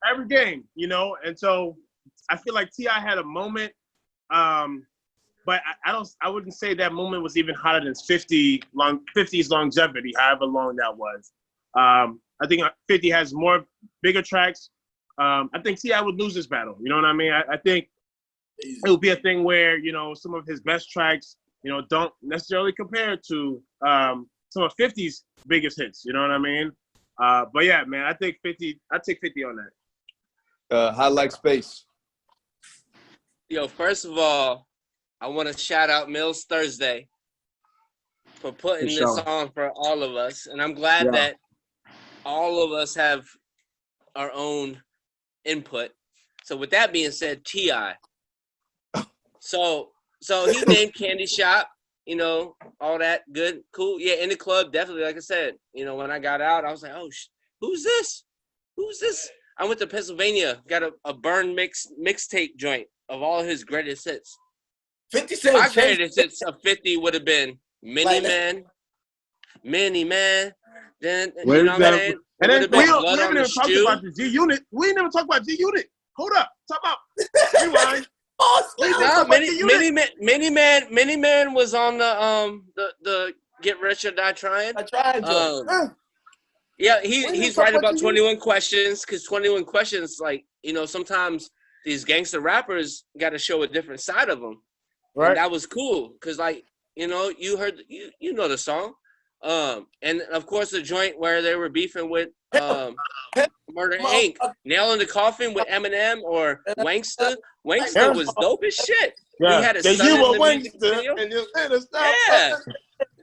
S5: every game, you know. And so I feel like T.I. had a moment, but I wouldn't say that moment was even hotter than 50's longevity, however long that was. I think 50 has more bigger tracks. I think T.I. would lose this battle. You know what I mean? I think it would be a thing where, you know, some of his best tracks, you know, don't necessarily compare to some of 50's biggest hits. You know what I mean? But yeah, man, I take 50 on that.
S2: HiLykspace.
S3: Yo, first of all, I want to shout out Millsthursdays for putting this on for all of us. And I'm glad that all of us have our own input. So with that being said, T.I. So he named Candy Shop, you know, all that good, cool. Yeah, In the Club, definitely. Like I said, you know, when I got out, I was like, oh, who's this? I went to Pennsylvania, got a burn mixtape joint of all his greatest hits.
S4: 50 Cent.
S3: My greatest hits of 50 would have been Mini Man. Then, you know what I'm saying?
S5: And then we haven't even talked about the G Unit. We ain't never talked about G Unit. Hold up. Talk about rewind.
S3: Mini Man was on the Get Rich or Die Trying. Yeah, he's right about 21 Questions, because 21 Questions, like, you know, sometimes these gangster rappers got to show a different side of them. Right. And that was cool, because, like, you know, you heard, you know the song. And of course the joint where they were beefing with Murder Inc. Nail in the Coffin with Eminem or Wanksta. Wanksta was dope as shit.
S5: Yeah.
S3: He had a son in the music video.
S5: Yeah.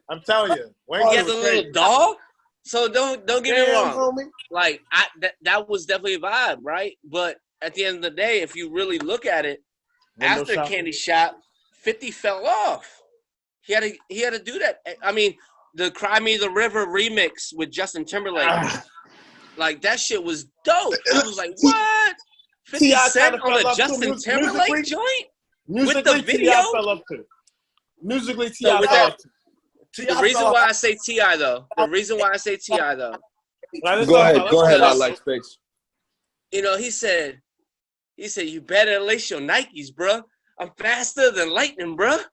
S5: I'm telling you.
S3: He had the little dog. So don't get me wrong. Like that was definitely a vibe, right? But at the end of the day, if you really look at it, after Candy Shop, 50 fell off. He had to do that. I mean, the Cry Me the River remix with Justin Timberlake. Like, that shit was dope. I was like, what? 50 Cent on a Justin Timberlake joint? With the video?
S5: Musically, T.I. fell up to.
S3: The reason why I say T.I. though.
S2: Go ahead, HiLykspace.
S3: You know, he said, you better lace your Nikes, bruh. I'm faster than lightning, bruh.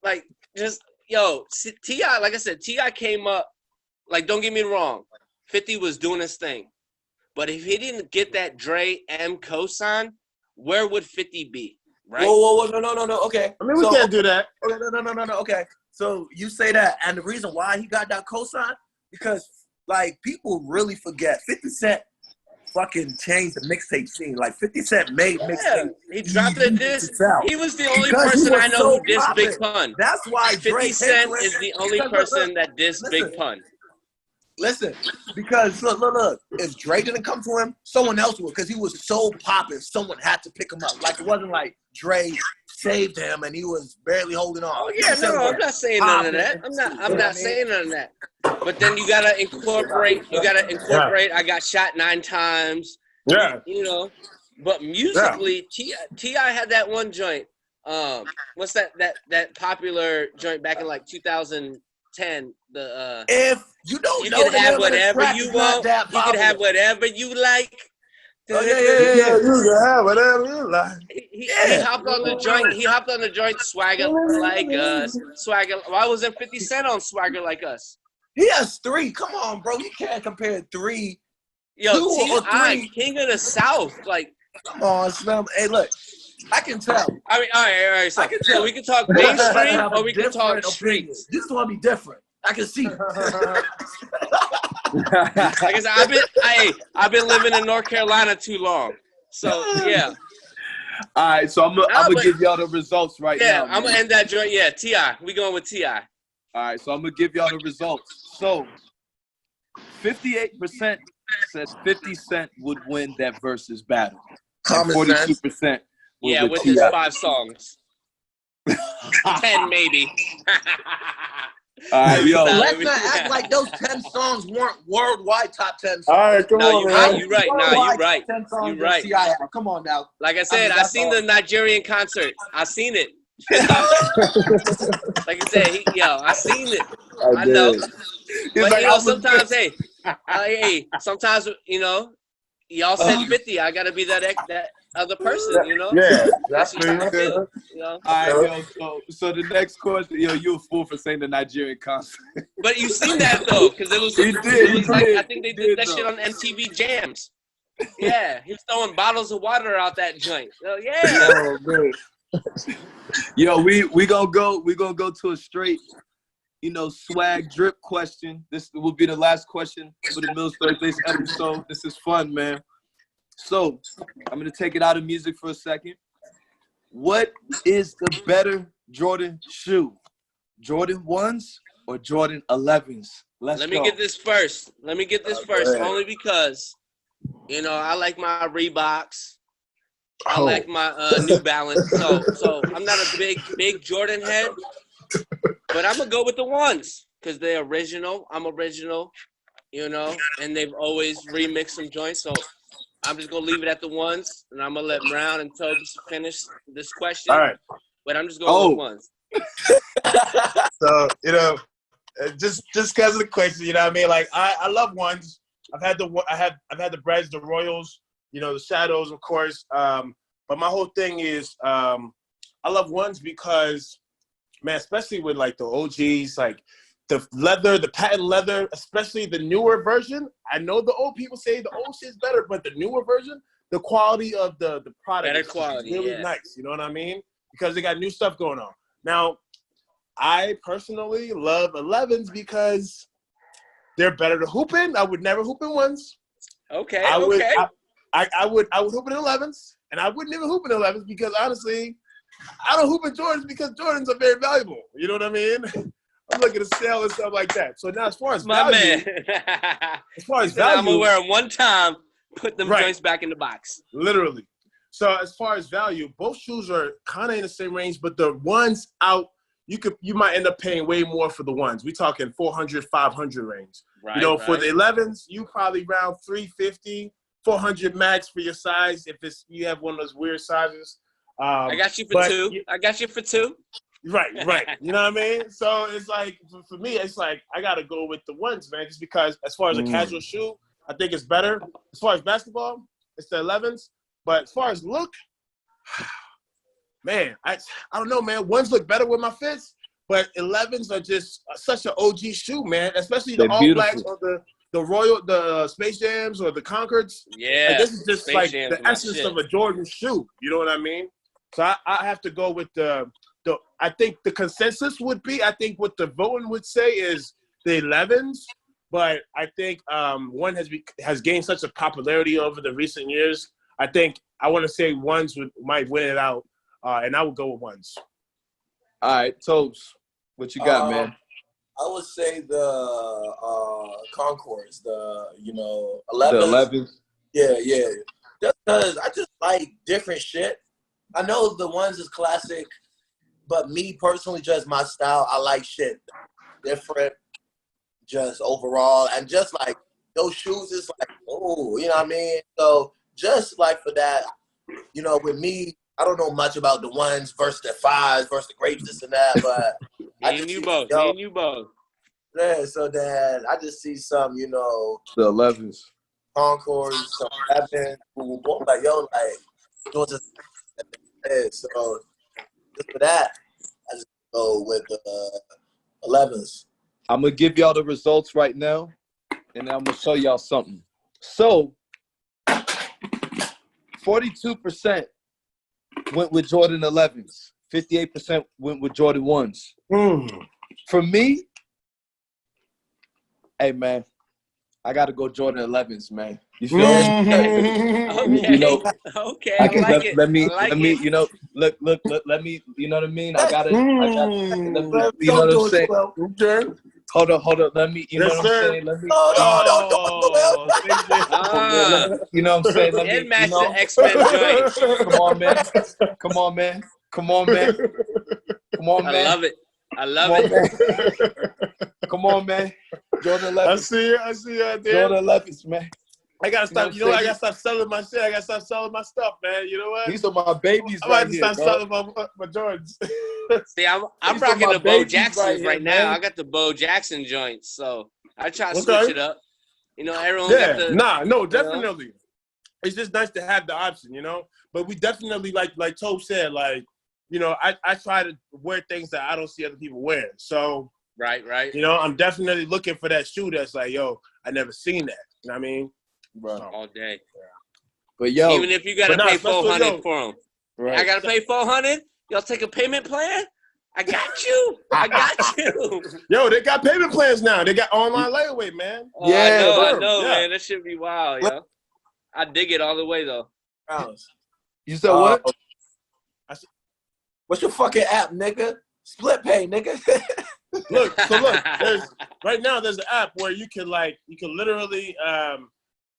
S3: Like, just, T.I., like I said, T.I. came up, like, don't get me wrong, 50 was doing his thing. But if he didn't get that Dre M cosign, where would 50 be? Right?
S4: Whoa, no. Okay.
S5: I mean, we can't do that.
S4: Okay, no. Okay. So you say that, and the reason why he got that cosign, because, like, people really forget 50 Cent fucking changed the mixtape scene. Like, 50 Cent made mixtape.
S3: He dropped a diss. He was the only
S4: Because
S3: person
S4: he was
S3: I know
S4: so
S3: who dissed
S4: poppin'.
S3: Big Pun.
S4: That's why
S3: 50
S4: Dre
S3: Cent
S4: came to
S3: is
S4: him.
S3: the only person that dissed Big Pun.
S4: Listen, because look. If Dre didn't come to him, someone else would, because he was so popping. Someone had to pick him up. Like, it wasn't like Dre saved him and he was barely holding on.
S3: Oh yeah, no, I'm not saying none of that. I'm not saying none of that. But then you gotta incorporate. I got shot 9 times.
S5: Yeah.
S3: You know, but musically, T.I. had that one joint. What's that popular joint back in like 2010? The
S4: if you don't
S3: you
S4: know
S3: can have whatever you want. You can have whatever you like.
S4: Oh, yeah.
S5: You can have whatever you like.
S3: He hopped on the joint. He hopped on the joint. Swagger like us. Swagger. Why wasn't 50 Cent on Swagger like us?
S4: He has 3. Come on, bro. You can't compare 3.
S3: Yo,
S4: 2 or 3.
S3: King of the South. Like,
S4: come on, Slim. Hey, look. I can tell.
S3: I mean, all right. So we can talk mainstream or we can talk streets.
S4: You just want to be different. I can see.
S3: Like I said, I've been living in North Carolina too long. So yeah.
S2: All right, so I'm gonna give y'all the results right now.
S3: Yeah, I'm gonna end that joint. Yeah, T.I. We going with T.I.
S2: All right, so I'm gonna give y'all the results. So 58% says 50 Cent would win that versus battle.
S4: Common
S2: 42%
S3: yeah, with his 5 songs. 10 maybe.
S2: All right, yo.
S4: Let's not act like those 10 songs weren't worldwide top 10 songs.
S5: All right, come on, man.
S3: You're right. You're right.
S4: Come on now.
S3: Like I said, I seen the Nigerian concert. I seen it. Like I said, I seen it. I know. But
S2: like,
S3: sometimes, sometimes, y'all said 50. I gotta be that other person,
S5: Yeah,
S3: that's what I feel.
S2: All right, yo. So the next question, you a fool for saying the Nigerian concert.
S3: But you seen that though, because it was. I think they did that shit on MTV Jams. Yeah, he was throwing bottles of water out that joint. Oh yeah.
S2: Oh man. Yo, we gonna go to a straight, swag drip question. This will be the last question for the Millsthursdays episode. This is fun, man. So I'm gonna take it out of music for a second. What is the better Jordan shoe? Jordan 1s or Jordan 11s? Let
S3: me get this first. Only because, I like my Reeboks. I like my New Balance. So I'm not a big Jordan head, but I'm gonna go with the 1s because they're original. I'm original, and they've always remixed some joints. So I'm just gonna leave it at the 1s, and I'm gonna let Brown and Tobes finish this question.
S5: All right.
S3: But I'm just going with 1s.
S5: So just because of the question, you know what I mean? Like I love 1s. I've had the Breads, the Royals, the Shadows, of course. But my whole thing is I love 1s because, man, especially with like the OGs, like the leather, the patent leather, especially the newer version. I know the old people say the old shit's better, but the newer version, the quality of the product
S3: better quality,
S5: is really nice. You know what I mean? Because they got new stuff going on. Now, I personally love 11s because they're better to hoop in. I would never hoop in 1s.
S3: Okay.
S5: I would hoop in 11s, and I wouldn't even hoop in 11s because honestly, I don't hoop in Jordans because Jordans are very valuable. You know what I mean? I'm looking to sell and stuff like that. So now, as far as value, I'm
S3: gonna wear them one time, put them joints back in the box.
S5: Literally. So as far as value, both shoes are kind of in the same range, but the 1s out, you might end up paying way more for the 1s. We talking 400, 500 range.
S3: Right,
S5: for the 11s, you probably round 350, 400 max for your size if you have one of those weird sizes.
S3: I got you for 2. I got you for 2.
S5: Right. You know what I mean? So it's like, for me, it's like, I got to go with the 1s, man, just because as far as a casual shoe, I think it's better. As far as basketball, it's the 11s. But as far as look, man, I don't know, man. 1s look better with my fits, but 11s are just such an OG shoe, man. Especially the
S2: They're
S5: All Blacks
S2: beautiful.
S5: or the Space Jams or the Concords.
S3: Yeah.
S5: Like, this is just
S3: Space
S5: like
S3: Jam's
S5: the
S3: my
S5: essence
S3: shit.
S5: of a Jordan shoe. You know what I mean? So I have to go with the. I think the consensus would be. I think what the voting would say is the 11s, but I think one has gained such a popularity over the recent years. I think I want to say ones might win it out, and I would go with ones.
S2: All right, Tobes, what you got, man?
S4: I would say the Concourse, the 11s.
S2: The 11s.
S4: Yeah. Just because I just like different shit. I know the ones is classic, but me personally, just my style, I like shit different, just overall, and just like those shoes is like, oh, you know what I mean? So just like for that, with me, I don't know much about the ones versus the fives versus the grapes, this and that, but
S3: Me and you both.
S4: Yeah, so then I just see some,
S2: The 11s.
S4: Concourse, some Evans, boom, like, yo, like, doing just, so just for that, I just go with the 11s.
S2: I'm going to give y'all the results right now, and I'm going to show y'all something. So, 42% went with Jordan 11s. 58% went with Jordan 1s. For me, hey, man, I got to go Jordan 11s, man. You feel me?
S3: Okay. Okay. I like it.
S2: Let me,
S3: look.
S2: let me, let me, you know what I mean? I got to, you know what I'm saying?
S5: Okay.
S2: Hold on. Let me, you know what I'm saying? Let me, you know what I'm saying? Let me,
S3: And match the X-Men joints.
S2: Come on, man.
S3: I love it.
S2: Come on, man. Jordan 11.
S5: I see it out there.
S2: Jordan 11s, man.
S5: I gotta stop. I gotta stop selling my shit. I gotta stop selling my stuff, man. You know what?
S2: These are my babies
S5: I might
S2: right
S5: have to
S2: here,
S5: stop
S2: dog.
S5: selling my Jordans.
S3: See, I'm
S2: These are
S3: rocking
S2: my
S3: the Bo
S2: babies
S3: Jacksons right
S2: man.
S3: now. I got the Bo Jackson joints, so I try to switch it up. Everyone got the.
S5: Definitely. It's just nice to have the option, But we definitely, like Tobe said, I try to wear things that I don't see other people wearing. So,
S3: right.
S5: I'm definitely looking for that shoe that's like, yo, I never seen that. You know what I mean?
S2: Right.
S3: All day.
S2: But
S3: Even if you gotta pay $400 for them,
S2: right.
S3: I gotta pay $400. Y'all take a payment plan? I got you.
S5: Yo, they got payment plans now. They got online layaway, man.
S3: I know, man. That should be wild, yo. I dig it all the way, though.
S2: You said what?
S4: What's your fucking app, nigga? Split pay, nigga.
S5: Look, right now there's an app where you can literally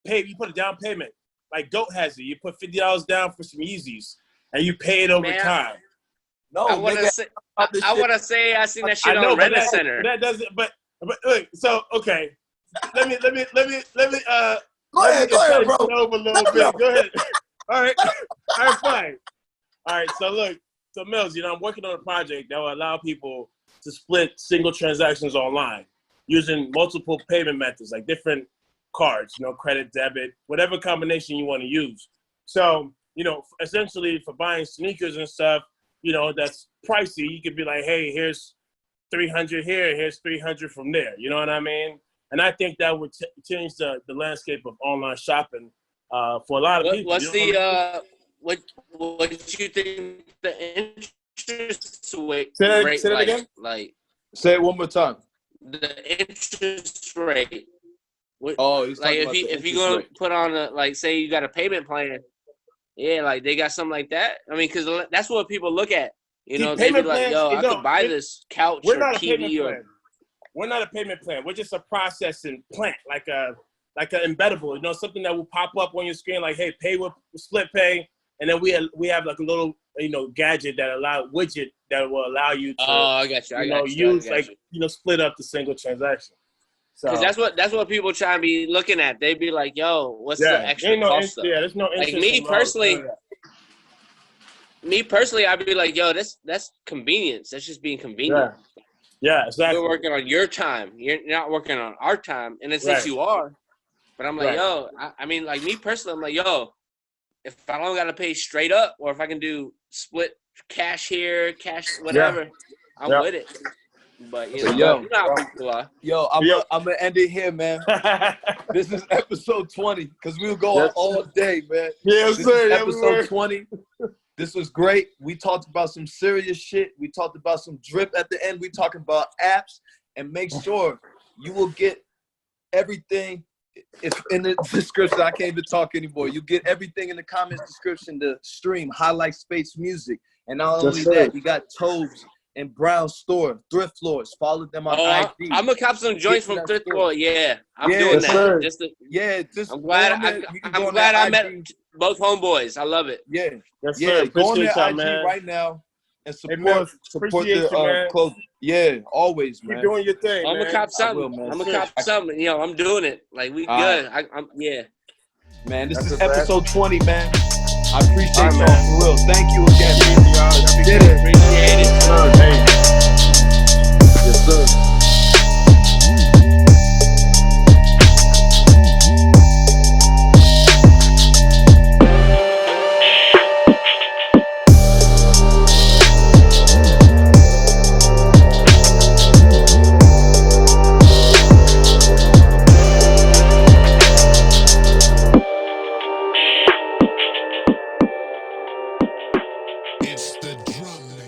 S5: pay. You put a down payment. Like Goat has it. You put $50 down for some Yeezys, and you pay it over time.
S4: No,
S3: I want to say I seen that shit on Rent Center.
S5: That doesn't. But look. So okay, let me.
S4: Go ahead, bro.
S5: Over a little bit. Go ahead. All right, fine. All right. So look. So Mills, I'm working on a project that will allow people to split single transactions online using multiple payment methods, like different cards, credit, debit, whatever combination you want to use. So, essentially for buying sneakers and stuff, that's pricey. You could be like, hey, here's $300 here, here's $300 from there. You know what I mean? And I think that would change the landscape of online shopping for a lot of people.
S3: What's what you think the interest rate?
S5: Say that again?
S2: Say it one more time.
S3: The interest rate.
S2: He's talking about
S3: if you're gonna put on say you got a payment plan, they got something like that. I mean, because that's what people look at. They be like, yo, I could buy this couch or TV or.
S5: We're not a payment plan. We're just a processing plant, like an embeddable. Something that will pop up on your screen, like, hey, pay with split pay. And then we have like a little gadget widget that will allow you to
S3: I got you.
S5: split up the single transaction.
S3: Because that's what people try to be looking at. They be like, yo, what's the extra cost?
S5: There's no interest.
S3: Like me personally, I'd be like, yo, that's convenience. That's just being convenient.
S5: Yeah, exactly.
S3: We're working on your time. You're not working on our time. And it's since you are. But I'm like, yo, I mean, like me personally, I'm like, yo, if I don't got to pay straight up, or if I can do split cash here, cash whatever, I'm with it. But you
S2: So,
S3: know,
S2: yo.
S3: you know how people are.
S2: Yo, I'm gonna end it here, man. This is episode 20, because we'll go on all day, man.
S5: Yes,
S2: This
S5: sir.
S2: is
S5: Yeah,
S2: episode 20. This was great. We talked about some serious shit. We talked about some drip at the end. We talking about apps, and make sure you will get everything. It's in the description. I can't even talk anymore. You get everything in the comments description to stream HiLykspace music. And not only that, you got Tobes and Brown store, ThriftLordes. Follow them on IG.
S3: I'm gonna cop some joints from ThriftLordes. Yeah, I'm doing that.
S5: Sir.
S2: Just
S3: I'm glad I met both homeboys. I love it.
S2: Yeah,
S5: Yes,
S2: yeah.
S5: sir.
S2: Go on
S5: Appreciate
S2: their
S5: y'all,
S2: IG
S5: man.
S2: right now and support
S5: appreciate
S2: the
S5: you, man.
S2: clothing. Yeah, always, man.
S5: Keep doing your thing,
S3: I'm
S5: man.
S3: gonna cop something.
S2: man.
S3: I'm gonna cop something. You know, I'm doing it. Like we good. I'm yeah.
S2: Man, this
S5: That's
S2: is
S5: a fact.
S2: episode 20, man. I appreciate
S5: All right,
S2: y'all
S5: man.
S2: for real. Thank you again, man.
S5: Y'all
S2: Did it.
S3: Appreciate it.
S5: Hey.
S2: Yes, sir.
S1: It's the drum.